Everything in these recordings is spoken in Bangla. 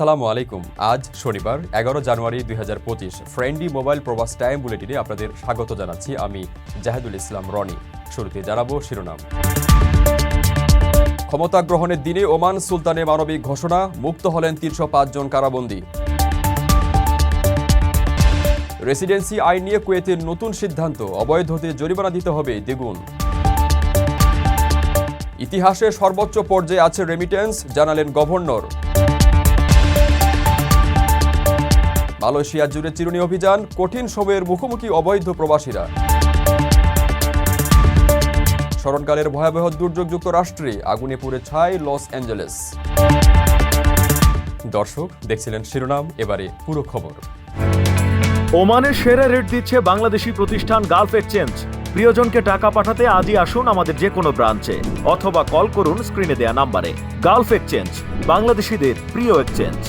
আসসালামু আলাইকুম। আজ শনিবার 11 জানুয়ারি 2025 ফ্রেন্ডলি মোবাইল প্রবাস টাইম বুলেটিনে আপনাদের স্বাগত জানাচ্ছি আমি জাহেদুল ইসলাম রনি। শুরুতে জানাবো শিরোনাম। ক্ষমতা গ্রহণের দিনে ওমান সুলতানের মানবিক ঘোষণা, মুক্ত হলেন 305 জন কারাবন্দী। রেসিডেন্সি আইন নিয়ে কুয়েতের নতুন সিদ্ধান্ত, অবৈধ হতে জরিমানা দিতে হবে দ্বিগুণ। ইতিহাসে সর্বোচ্চ পর্যায়ে আছে রেমিটেন্স, জানালেন গভর্নর। মালয়েশিয়া জুড়ে চিরুনি অভিযান, কঠিন সময়ের মুখোমুখি অবৈধ প্রবাসীরা। স্মরণকালের ভয়াবহ দুর্যোগ যুক্তরাষ্ট্রে, আগুনে পুড়ে ছাই লস অ্যাঞ্জেলেস। দর্শক দেখছিলেন শিরোনাম, এবারে পুরো খবর। ওমানের সেরা রেট দিচ্ছে বাংলাদেশি প্রতিষ্ঠান গালফ এক্সচেঞ্জ। প্রিয়জনকে টাকা পাঠাতে আজই আসুন আমাদের যে কোনো ব্রাঞ্চে অথবা কল করুন স্ক্রিনে দেয়া নাম্বারে। গালফ এক্সচেঞ্জ, বাংলাদেশিদের প্রিয় এক্সচেঞ্জ।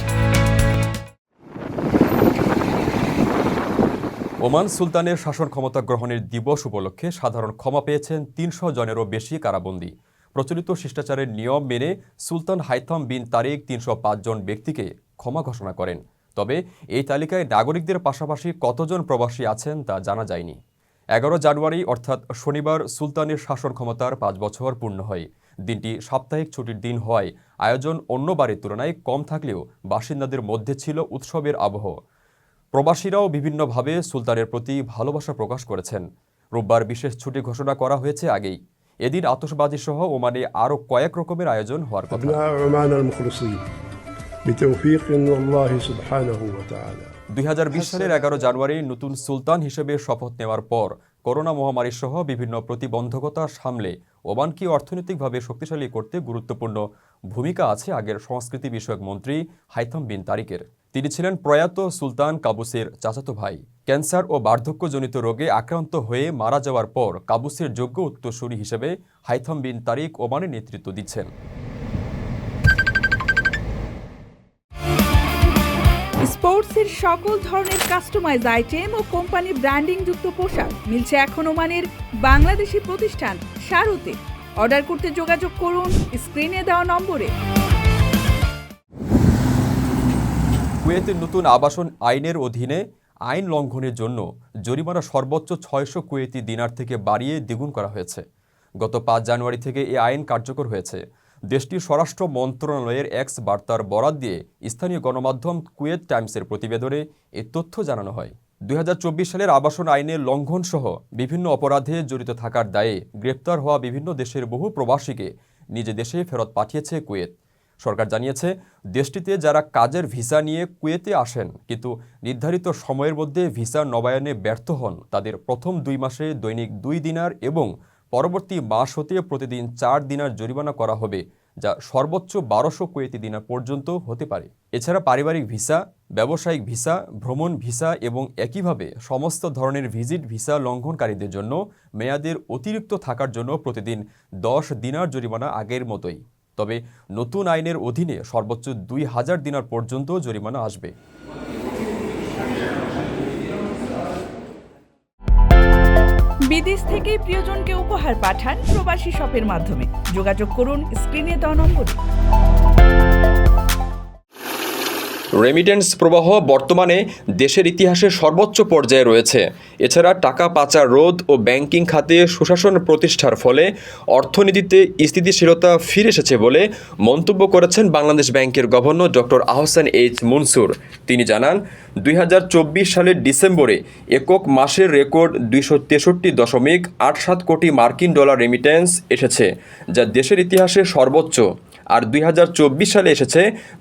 ওমান সুলতানের শাসন ক্ষমতা গ্রহণের দিবস উপলক্ষে সাধারণ ক্ষমা পেয়েছেন 300 জনেরও বেশি কারাবন্দী। প্রচলিত শিষ্টাচারের নিয়ম মেনে সুলতান হাইথাম বিন তারিক 305 জন ব্যক্তিকে ক্ষমা ঘোষণা করেন। তবে এই তালিকায় নাগরিকদের পাশাপাশি কতজন প্রবাসী আছেন তা জানা যায়নি। 11 জানুয়ারি অর্থাৎ শনিবার সুলতানের শাসন ক্ষমতার 5 বছর পূর্ণ হয়। দিনটি সাপ্তাহিক ছুটির দিন হওয়ায় আয়োজন অন্য বারের তুলনায় কম থাকলেও বাসিন্দাদের মধ্যে ছিল উৎসবের আবহ। প্রবাসীরাও বিভিন্নভাবে সুলতানের প্রতি ভালোবাসা প্রকাশ করেছেন। রোববার বিশেষ ছুটি ঘোষণা করা হয়েছে আগেই। এদিন আতশবাজি সহ ওমানে আরও কয়েক রকমের আয়োজন হওয়ার কথা। 2020 সালের 11 জানুয়ারি নতুন সুলতান হিসেবে শপথ নেওয়ার পর করোনা মহামারী সহ বিভিন্ন প্রতিবন্ধকতা সামলে ওমানকে অর্থনৈতিকভাবে শক্তিশালী করতে গুরুত্বপূর্ণ ভূমিকা আছে আগের সংস্কৃতি বিষয়ক মন্ত্রী হাইথাম বিন তারিকের। তিনি ছিলেন প্রয়াত সুলতান কাবুসের চাচাতো ভাই। ক্যান্সার ও বার্ধক্যজনিত রোগে আক্রান্ত হয়ে মারা যাওয়ার পর কাবুসের যোগ্য উত্তরসূরি হিসেবে হাইথাম বিন তারিক ওমানের নেতৃত্ব দিচ্ছেন। স্পোর্টসের সকল ধরনের কাস্টমাইজ আইটেম ও কোম্পানি ব্র্যান্ডিং যুক্ত পোশাক মিলছে এখন ওমানের বাংলাদেশি প্রতিষ্ঠান শারুতে। অর্ডার করতে যোগাযোগ করুন স্ক্রিনে দেওয়া নম্বরে। কুয়েতের নতুন আবাসন আইনের অধীনে আইন লঙ্ঘনের জন্য জরিমানা সর্বোচ্চ 600 কুয়েতি দিনার থেকে বাড়িয়ে দ্বিগুণ করা হয়েছে। গত 5 জানুয়ারি থেকে এই আইন কার্যকর হয়েছে। দেশটির স্বরাষ্ট্র মন্ত্রণালয়ের এক্স বার্তার বরাত দিয়ে স্থানীয় গণমাধ্যম কুয়েত টাইমসের প্রতিবেদনে এ তথ্য জানানো হয়। 2024 সালের আবাসন আইনের লঙ্ঘন সহ বিভিন্ন অপরাধে জড়িত থাকার দায়ে গ্রেপ্তার হওয়া বিভিন্ন দেশের বহু প্রবাসীকে নিজ দেশে ফেরত পাঠিয়েছে কুয়েত। সরকার জানিয়েছে, দেশটিতে যারা কাজের ভিসা নিয়ে কুয়েতে আসেন কিন্তু নির্ধারিত সময়ের মধ্যে ভিসা নবায়নে ব্যর্থ হন, তাদের প্রথম 2 মাসে দৈনিক 2 দিনার এবং পরবর্তী মাস হতে প্রতিদিন 4 দিনার জরিমানা করা হবে, যা সর্বোচ্চ 1200 কুয়েতি দিনার পর্যন্ত হতে পারে। এছাড়া পারিবারিক ভিসা, ব্যবসায়িক ভিসা, ভ্রমণ ভিসা এবং একইভাবে সমস্ত ধরনের ভিজিট ভিসা লঙ্ঘনকারীদের জন্য মেয়াদের অতিরিক্ত থাকার জন্য প্রতিদিন 10 দিনার জরিমানা আগের মতোই। তবে নতুন আইনের অধীনে সর্বোচ্চ 2000 দিনার পর্যন্ত জরিমানা আসবে। বিদেশ থেকে প্রিয়জনকে উপহার পাঠান প্রবাসী শপের মাধ্যমে। যোগাযোগ করুন স্ক্রিনে দেওয়া নম্বরে। রেমিটেন্স প্রবাহ বর্তমানে দেশের ইতিহাসে সর্বোচ্চ পর্যায়ে রয়েছে। এছাড়া টাকা পাচার রোধ ও ব্যাংকিং খাতে সুশাসন প্রতিষ্ঠার ফলে অর্থনীতিতে স্থিতিশীলতা ফিরে এসেছে বলে মন্তব্য করেছেন বাংলাদেশ ব্যাংকের governor doctor Ahsan H Mansur. তিনি জানান, 2024 সালের ডিসেম্বরে একক মাসের রেকর্ড 263.87 কোটি মার্কিন ডলার রেমিটেন্স এসেছে, যা দেশের ইতিহাসে সর্বোচ্চ। আর 2024 সালে এসেছে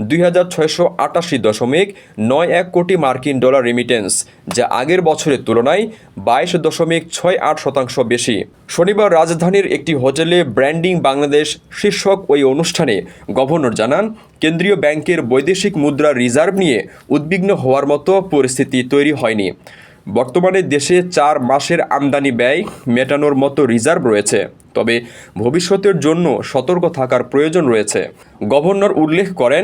2688.91 কোটি মার্কিন ডলার রেমিটেন্স, যা আগের বছরের তুলনায় 22.68% বেশি। শনিবার রাজধানীর একটি হোটেলে ব্র্যান্ডিং বাংলাদেশ শীর্ষক ওই অনুষ্ঠানে গভর্নর জানান, কেন্দ্রীয় ব্যাংকের বৈদেশিক মুদ্রা রিজার্ভ নিয়ে উদ্বিগ্ন হওয়ার মতো পরিস্থিতি তৈরি হয়নি। বর্তমানে দেশে 4 মাসের আমদানি ব্যয় মেটানোর মতো রিজার্ভ রয়েছে, তবে ভবিষ্যতের জন্য সতর্ক থাকার প্রয়োজন রয়েছে। গভর্নর উল্লেখ করেন,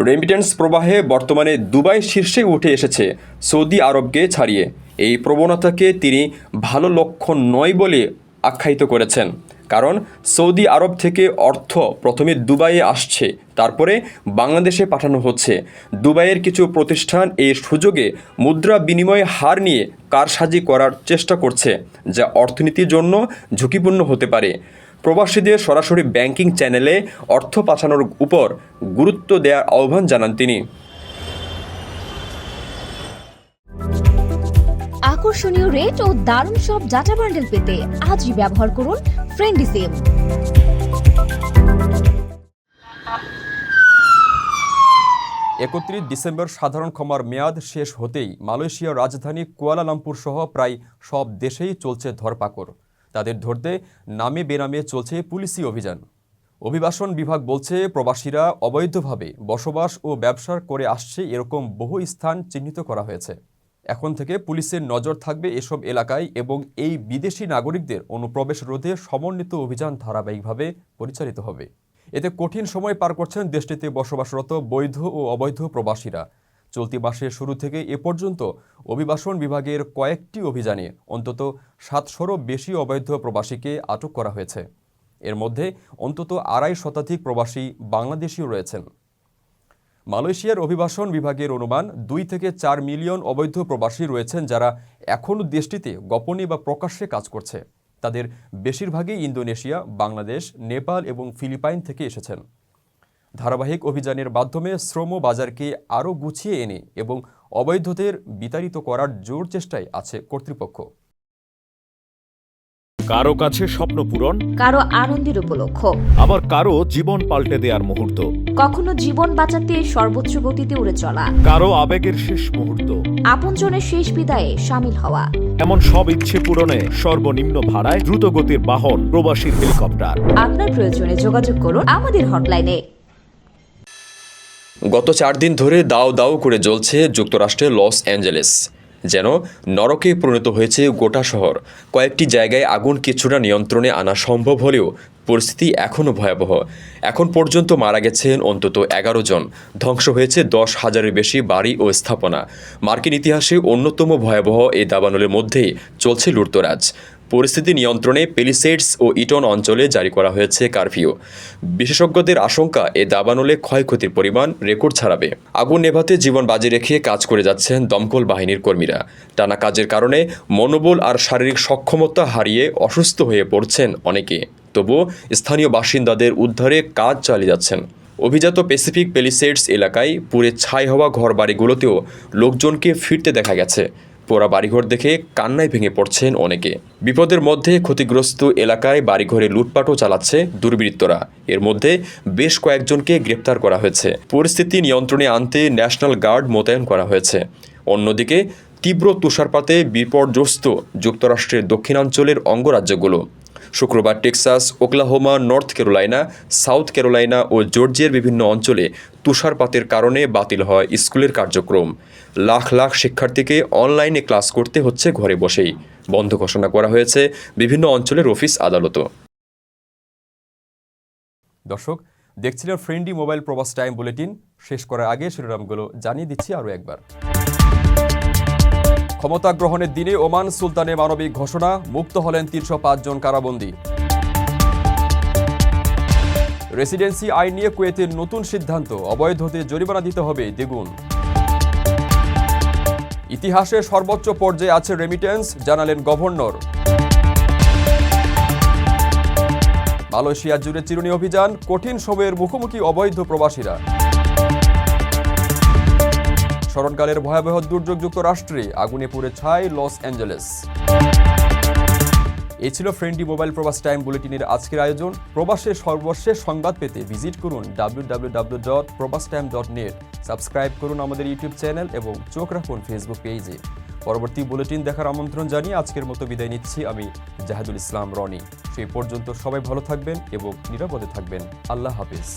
রেমিটেন্স প্রবাহে বর্তমানে দুবাই শীর্ষে উঠে এসেছে সৌদি আরবকে ছাড়িয়ে। এই প্রবণতাকে তিনি ভালো লক্ষণ নয় বলে আখ্যায়িত করেছেন। কারণ সৌদি আরব থেকে অর্থ প্রথমে দুবাইয়ে আসছে, তারপরে বাংলাদেশে পাঠানো হচ্ছে। দুবাইয়ের কিছু প্রতিষ্ঠান এই সুযোগে মুদ্রা বিনিময় হার নিয়ে কারসাজি করার চেষ্টা করছে, যা অর্থনীতির জন্য ঝুঁকিপূর্ণ হতে পারে। প্রবাসীদের সরাসরি ব্যাংকিং চ্যানেলে অর্থ পাঠানোর উপর গুরুত্ব দেওয়ার আহ্বান জানান তিনি। আকর্ষণীয় রেট ও দারুণ সব ডাটা বান্ডেল পেতে আজই ব্যবহার করুন ফ্রেন্ডলি সিম। 31 ডিসেম্বর সাধারণ ক্ষমার মেয়াদ শেষ হতেই মালয়েশিয়ার রাজধানী কুয়ালালামপুর সহ প্রায় সব দেশেই চলছে ধরপাকড়। তাদের ধরতে নামে বেনামে চলছে পুলিশি অভিযান। অভিবাসন বিভাগ বলছে, প্রবাসীরা অবৈধভাবে বসবাস ও ব্যবসা করে আসছে এরকম বহু স্থান চিহ্নিত করা হয়েছে। এখন থেকে পুলিশের নজর থাকবে এসব এলাকায় এবং এই বিদেশি নাগরিকদের অনুপ্রবেশ রোধে সমন্বিত অভিযান ধারাবাহিকভাবে পরিচালিত হবে। এতে কঠিন সময় পার করছেন দেশটিতে বসবাসরত বৈধ ও অবৈধ প্রবাসীরা। চলতি মাসের শুরু থেকে এ পর্যন্ত অভিবাসন বিভাগের কয়েকটি অভিযানে অন্তত 700-রও বেশি অবৈধ প্রবাসীকে আটক করা হয়েছে। এর মধ্যে অন্তত 2.5 শতাধিক প্রবাসী বাংলাদেশীও রয়েছেন। মালয়েশিয়ার অভিবাসন বিভাগের অনুমান 2 থেকে 4 মিলিয়ন অবৈধ প্রবাসী রয়েছেন, যারা এখনও দেশটিতে গোপনে বা প্রকাশ্যে কাজ করছে। তাদের বেশিরভাগই ইন্দোনেশিয়া, বাংলাদেশ, নেপাল এবং ফিলিপাইন থেকে এসেছেন। ধারাবাহিক অভিযানের মাধ্যমে শ্রম বাজারকে আরও গুছিয়ে এনে এবং অবৈধদের বিতাড়িত করার জোর চেষ্টায় আছে কর্তৃপক্ষ। কারো কাছে স্বপ্ন পূরণ, কারো আনন্দের উপলক্ষ, আবার কারো জীবন পাল্টে দেওয়ার মুহূর্ত, কখনো জীবন বাঁচাতে সর্বোচ্চ গতিতে উড়ে চলা, কারো আবেগের শেষ মুহূর্ত, আপনজনের শেষ বিদায়ে সামিল হওয়া। এমন সব ইচ্ছে পূরণে সর্বনিম্ন ভাড়ায় দ্রুতগতির বাহন প্রবাসীর হেলিকপ্টার। আপনার প্রয়োজনে যোগাযোগ করুন আমাদের হটলাইনে। গত 4 দিন ধরে দাও দাও করে জ্বলছে যুক্তরাষ্ট্রের লস অ্যাঞ্জেলেস। যেন নরকে পরিণত হয়েছে গোটা শহর। কয়েকটি জায়গায় আগুন কিছুটা নিয়ন্ত্রণে আনা সম্ভব হলেও পরিস্থিতি এখনও ভয়াবহ। এখন পর্যন্ত মারা গেছেন অন্তত 11 জন, ধ্বংস হয়েছে 10,000-এর বেশি বাড়ি ও স্থাপনা। মার্কিন ইতিহাসে অন্যতম ভয়াবহ এই দাবানলের মধ্যেই চলছে লুটতরাজ। পরিস্থিতি নিয়ন্ত্রণে প্যালিসেডস ও ইটন অঞ্চলে জারি করা হয়েছে কারফিউ। বিশেষজ্ঞদের আশঙ্কা, এই দাবানলে ক্ষয়ক্ষতির পরিমাণ রেকর্ড ছাড়াবে। আগুন নেভাতে জীবন বাজি রেখে কাজ করে যাচ্ছেন দমকল বাহিনীর কর্মীরা। টানা কাজের কারণে মনোবল আর শারীরিক সক্ষমতা হারিয়ে অসুস্থ হয়ে পড়ছেন অনেকে। তবুও স্থানীয় বাসিন্দাদের উদ্ধারে কাজ চালিয়ে যাচ্ছেন। অভিজাত প্যাসিফিক প্যালিসেডস এলাকায় পুড়ে ছাই হওয়া ঘরবাড়িগুলোতেও লোকজনকে ফিরতে দেখা গেছে। পোড়া বাড়িঘর দেখে কান্নায় ভেঙে পড়ছেন অনেকে। বিপদের মধ্যে ক্ষতিগ্রস্ত এলাকায় বাড়িঘরে লুটপাটও চালাচ্ছে দুর্বৃত্তরা। এর মধ্যে বেশ কয়েকজনকে গ্রেপ্তার করা হয়েছে। পরিস্থিতি নিয়ন্ত্রণে আনতে ন্যাশনাল গার্ড মোতায়েন করা হয়েছে। অন্যদিকে তীব্র তুষারপাতে বিপর্যস্ত যুক্তরাষ্ট্রের দক্ষিণাঞ্চলের অঙ্গরাজ্যগুলো। শুক্রবার Texas, Oklahoma, North Carolina, South Carolina ও জর্জিয়ার বিভিন্ন অঞ্চলে তুষারপাতের কারণে বাতিল হয় স্কুলের কার্যক্রম। লাখ লাখ শিক্ষার্থীকে অনলাইনে ক্লাস করতে হচ্ছে ঘরে বসেই। বন্ধ ঘোষণা করা হয়েছে বিভিন্ন অঞ্চলের অফিস আদালতও। দর্শক, দেখছিলেন ফ্রেন্ডলি মোবাইল প্রবাস টাইম বুলেটিন। শেষ করার আগে শিরোনামগুলো জানিয়ে দিচ্ছি আরও একবার। ক্ষমতা গ্রহণের দিনে ওমান সুলতানের মানবিক ঘোষণা, মুক্ত হলেন 305 জন কারাবন্দী। রেসিডেন্সি আইন নিয়ে কুয়েতের নতুন সিদ্ধান্ত, অবৈধদের জরিমানা দিতে হবে দ্বিগুণ। ইতিহাসে সর্বোচ্চ পর্যায়ে আছে রেমিটেন্স, জানালেন গভর্নর। মালয়েশিয়া জুড়ে চিরুনি অভিযান, কঠিন সময়ের মুখোমুখি অবৈধ প্রবাসীরা। স্মরণকালের ভয়াবহ দুর্যোগ যুক্তরাষ্ট্রে, আগুনে পুড়ে ছাই লস অ্যাঞ্জেলেস। এই ছিল ফ্রেন্ডলি মোবাইল প্রবাস টাইম বুলেটিনের আজকের আয়োজন। প্রবাসের সর্বশেষ সংবাদ পেতে ভিজিট করুন www.probastime.net। সাবস্ক্রাইব করুন আমাদের ইউটিউব চ্যানেল এবং চোখ রাখুন ফেসবুক পেজে। পরবর্তী বুলেটিন দেখার আমন্ত্রণ জানিয়ে আজকের মতো বিদায় নিচ্ছি আমি জাহিদুল ইসলাম রনি। সেই পর্যন্ত সবাই ভালো থাকবেন এবং নিরাপদে থাকবেন। আল্লাহ হাফিজ।